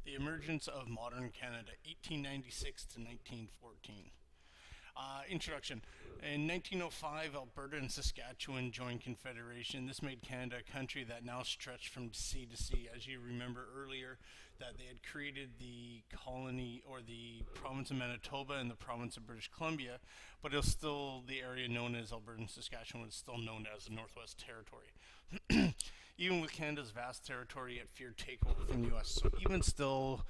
The emergence of modern Canada, 1896 to 1914. Introduction. In 1905, Alberta and Saskatchewan joined Confederation. This made Canada a country that now stretched from sea to sea. As you remember earlier, that they had created the colony or the province of Manitoba and the province of British Columbia, but it was still the area known as Alberta and Saskatchewan was still known as the Northwest Territory. Even with Canada's vast territory, it feared takeover from the U.S. So even still,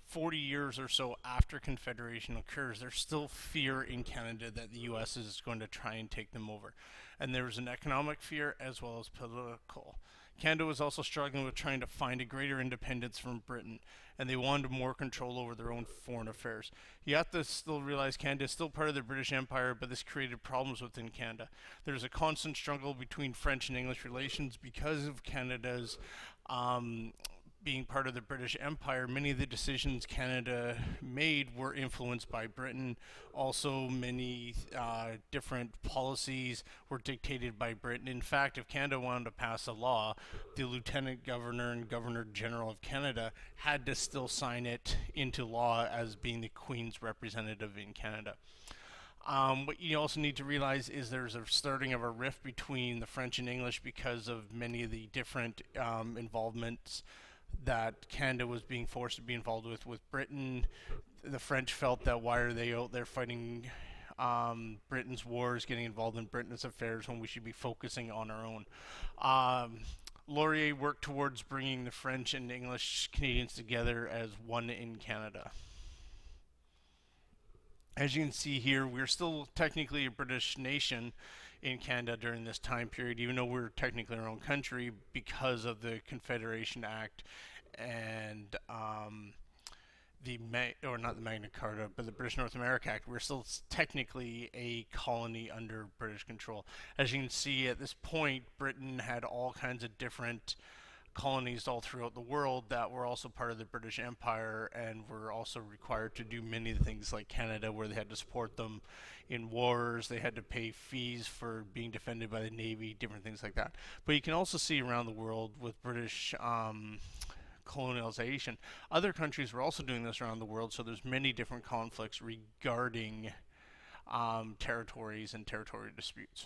40 years or so after Confederation occurs, there's still fear in Canada that the U.S. is going to try and take them over. And there's an economic fear as well as political. Canada was also struggling with trying to find a greater independence from Britain, and they wanted more control over their own foreign affairs. You have to still realize Canada is still part of the British Empire, but this created problems within Canada. There's a constant struggle between French and English relations because of Canada's being part of the British Empire. Many of the decisions Canada made were influenced by Britain. Also, many different policies were dictated by Britain. In fact, if Canada wanted to pass a law, the Lieutenant Governor and Governor General of Canada had to still sign it into law as being the Queen's representative in Canada. What you also need to realize is there's a starting of a rift between the French and English because of many of the different involvements that Canada was being forced to be involved with Britain. The French felt that why are they out there fighting Britain's wars, getting involved in Britain's affairs when we should be focusing on our own. Laurier worked towards bringing the French and English Canadians together as one in Canada. As you can see here, we're still technically a British nation in Canada during this time period, even though we're technically our own country because of the Confederation Act and not the Magna Carta, but the British North America Act. We're still technically a colony under British control. As you can see, at this point, Britain had all kinds of different colonies all throughout the world that were also part of the British Empire and were also required to do many of the things like Canada, where they had to support them in wars, they had to pay fees for being defended by the Navy, different things like that. But you can also see around the world with British colonialization, other countries were also doing this around the world, so there's many different conflicts regarding territories and territory disputes.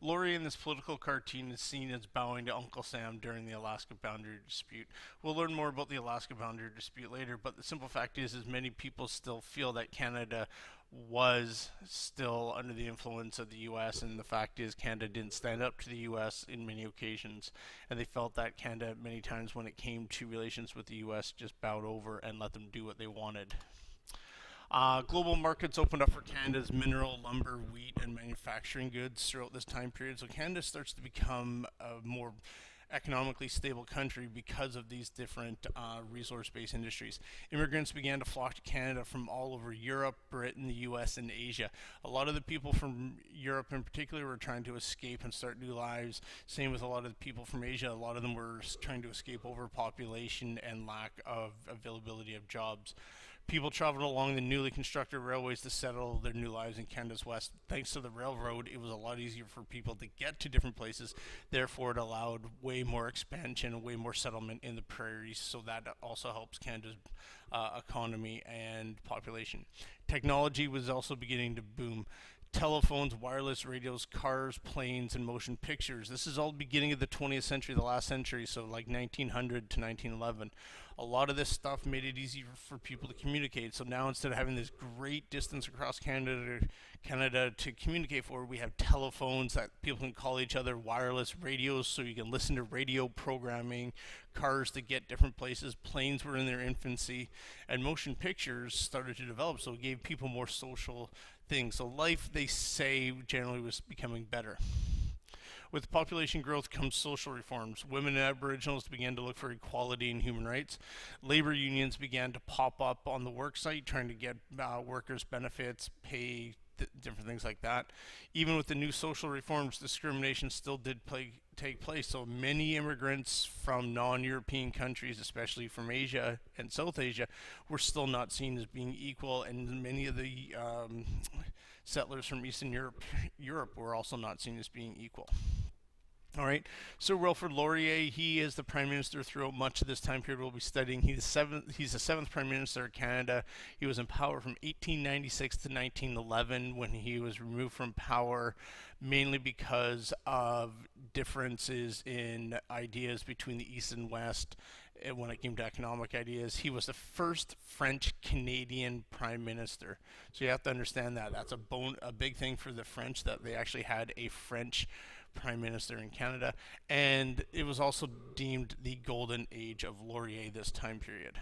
Laurier in this political cartoon is seen as bowing to Uncle Sam during the Alaska boundary dispute. We'll learn more about the Alaska boundary dispute later, but the simple fact is many people still feel that Canada was still under the influence of the U.S., and the fact is Canada didn't stand up to the U.S. in many occasions, and they felt that Canada many times when it came to relations with the U.S. just bowed over and let them do what they wanted. Global markets opened up for Canada's mineral, lumber, wheat, and manufacturing goods throughout this time period. So Canada starts to become a more economically stable country because of these different resource-based industries. Immigrants began to flock to Canada from all over Europe, Britain, the US, and Asia. A lot of the people from Europe in particular were trying to escape and start new lives. Same with a lot of the people from Asia. A lot of them were trying to escape overpopulation and lack of availability of jobs. People traveled along the newly constructed railways to settle their new lives in Canada's west. Thanks to the railroad, it was a lot easier for people to get to different places. Therefore, it allowed way more expansion, way more settlement in the prairies, so that also helps Canada's economy and population. Technology was also beginning to boom. Telephones, wireless radios, cars, planes, and motion pictures. This is all the beginning of the 20th century, the last century, so like 1900 to 1911. A lot of this stuff made it easier for people to communicate. So now instead of having this great distance across Canada to communicate for, we have telephones that people can call each other, wireless radios so you can listen to radio programming, cars to get different places, planes were in their infancy, and motion pictures started to develop, so it gave people more social things. So life, they say, generally was becoming better. With population growth comes social reforms. Women and Aboriginals began to look for equality and human rights. Labor unions began to pop up on the work site, trying to get workers' benefits, pay, different things like that. Even with the new social reforms, discrimination still did take place. So many immigrants from non-European countries, especially from Asia and South Asia, were still not seen as being equal, and many of the settlers from Eastern Europe were also not seen as being equal. All right. So Wilfrid Laurier, he is the prime minister throughout much of this time period we'll be studying. He's the seventh prime minister of Canada. He was in power from 1896 to 1911 when he was removed from power, mainly because of differences in ideas between the East and West. When it came to economic ideas, he was the first French Canadian prime minister. So you have to understand that a big thing for the French, that they actually had a French prime minister in Canada, and it was also deemed the golden age of Laurier this time period.